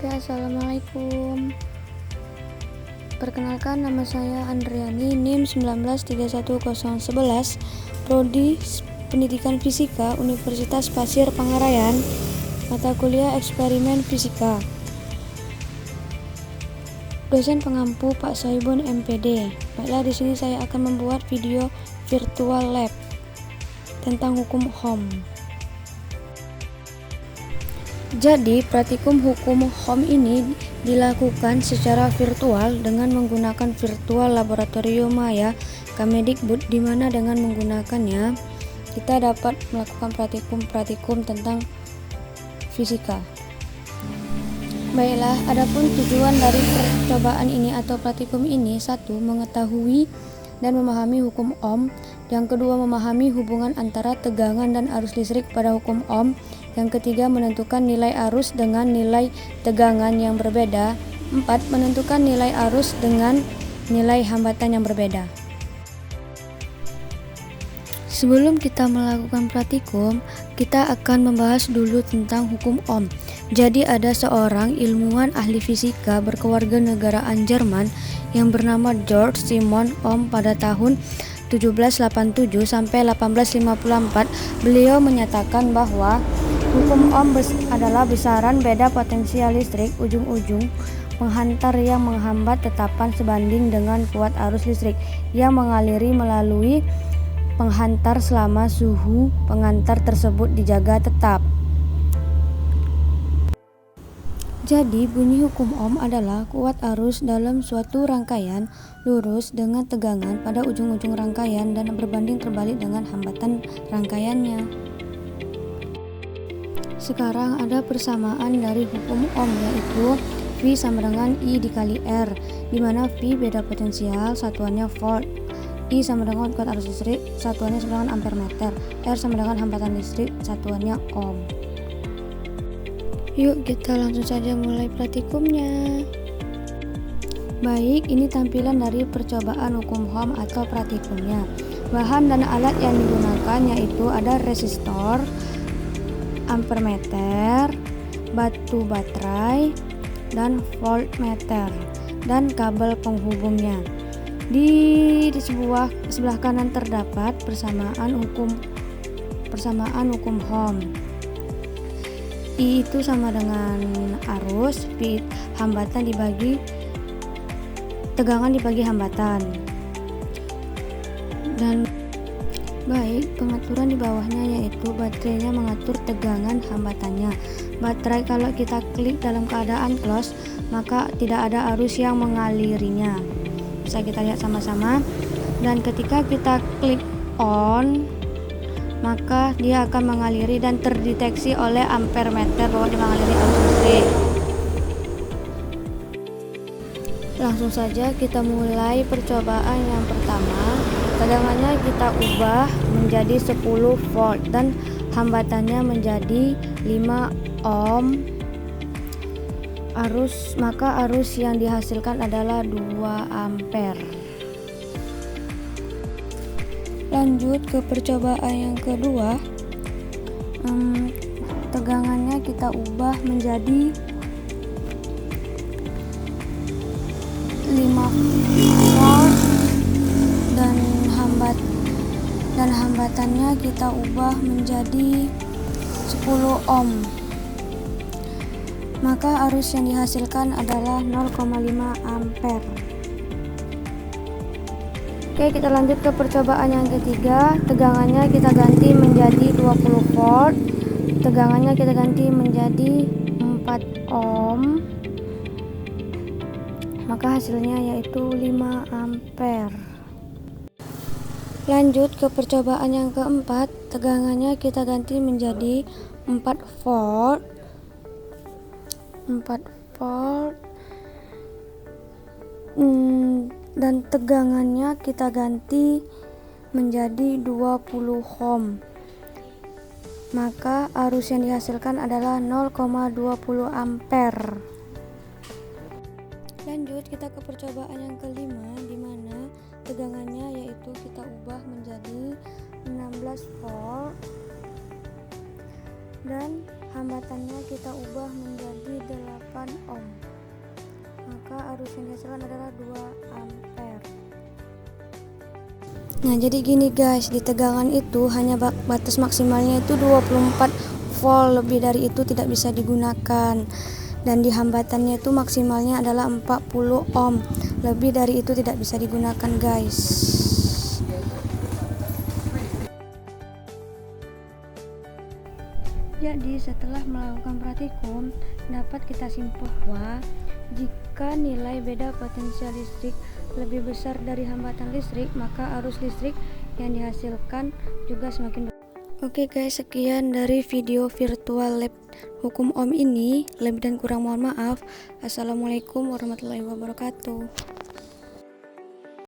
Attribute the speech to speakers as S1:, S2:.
S1: Oke, assalamualaikum. Perkenalkan, nama saya Andriani, NIM 1931011, Prodi Pendidikan Fisika, Universitas Pasir Pangarayan, mata kuliah eksperimen fisika. Dosen pengampu Pak Soibun MPD. Baiklah, di sini saya akan membuat video virtual lab tentang hukum Ohm. Jadi, praktikum hukum Ohm ini dilakukan secara virtual dengan menggunakan virtual laboratorium Maya Kemdikbud, di mana dengan menggunakannya kita dapat melakukan praktikum tentang fisika. Baiklah, adapun tujuan dari percobaan ini atau praktikum ini: 1. Mengetahui dan memahami hukum Ohm. Yang kedua, memahami hubungan antara tegangan dan arus listrik pada hukum Ohm. Yang ketiga, menentukan nilai arus dengan nilai tegangan yang berbeda. 4. Menentukan nilai arus dengan nilai hambatan yang berbeda. Sebelum kita melakukan praktikum, kita akan membahas dulu tentang hukum Ohm. Jadi ada seorang ilmuwan ahli fisika berkeluarga negaraan Jerman yang bernama Georg Simon Ohm pada tahun 1787 sampai 1854. Beliau menyatakan bahwa hukum Ohm adalah besaran beda potensial listrik ujung-ujung penghantar yang menghambat tetapan sebanding dengan kuat arus listrik yang mengaliri melalui penghantar selama suhu penghantar tersebut dijaga tetap. Jadi, bunyi hukum Ohm adalah kuat arus dalam suatu rangkaian lurus dengan tegangan pada ujung-ujung rangkaian dan berbanding terbalik dengan hambatan rangkaiannya. Sekarang ada persamaan dari hukum Ohm, yaitu V sama dengan I dikali R, di mana V beda potensial, satuannya volt, I sama dengan kuat arus listrik, satuannya sama dengan ampere meter, R sama dengan hambatan listrik, satuannya ohm. Yuk kita langsung saja mulai praktikumnya. Baik, ini tampilan dari percobaan hukum Ohm atau praktikumnya. Bahan dan alat yang digunakan yaitu ada resistor, ampermeter, batu baterai, dan voltmeter, dan kabel penghubungnya. Di sebelah kanan terdapat persamaan hukum Ohm. I itu sama dengan arus, V hambatan dibagi tegangan dibagi hambatan. Dan baik, pengaturan di bawahnya yaitu baterainya mengatur tegangan hambatannya. Baterai kalau kita klik dalam keadaan close, maka tidak ada arus yang mengalirinya. Bisa kita lihat sama-sama. Dan ketika kita klik on, maka dia akan mengaliri dan terdeteksi oleh ampere meter bahwa dia mengaliri arus listrik. Langsung saja kita mulai percobaan yang pertama. Tegangannya kita ubah menjadi 10 volt dan hambatannya menjadi 5 ohm. Maka arus yang dihasilkan adalah 2 ampere. Lanjut ke percobaan yang kedua. Tegangannya kita ubah menjadi 5 volt dan hambatannya kita ubah menjadi 10 ohm. Maka arus yang dihasilkan adalah 0,5 ampere. Oke, kita lanjut ke percobaan yang ketiga. Tegangannya kita ganti menjadi 20 volt. Tegangannya kita ganti menjadi 4 ohm. Maka hasilnya yaitu 5 ampere. Lanjut ke percobaan yang keempat. Tegangannya kita ganti menjadi 4 volt. Dan tegangannya kita ganti menjadi 20 ohm. Maka arus yang dihasilkan adalah 0,20 ampere. Lanjut kita ke percobaan yang kelima, di mana tegangannya yaitu kita ubah menjadi 16 volt dan hambatannya kita ubah menjadi 8 ohm. Maka arus yang dihasilkan adalah 2 ampere. Nah, jadi gini guys, di tegangan itu hanya batas maksimalnya itu 24 volt, lebih dari itu tidak bisa digunakan. Dan di hambatannya itu maksimalnya adalah 40 ohm, lebih dari itu tidak bisa digunakan guys. Jadi setelah melakukan praktikum dapat kita simpulkan bahwa jika nilai beda potensial listrik lebih besar dari hambatan listrik, maka arus listrik yang dihasilkan juga semakin besar. Oke guys, sekian dari video virtual lab hukum ohm ini. Lebih dan kurang mohon maaf. Assalamualaikum warahmatullahi wabarakatuh.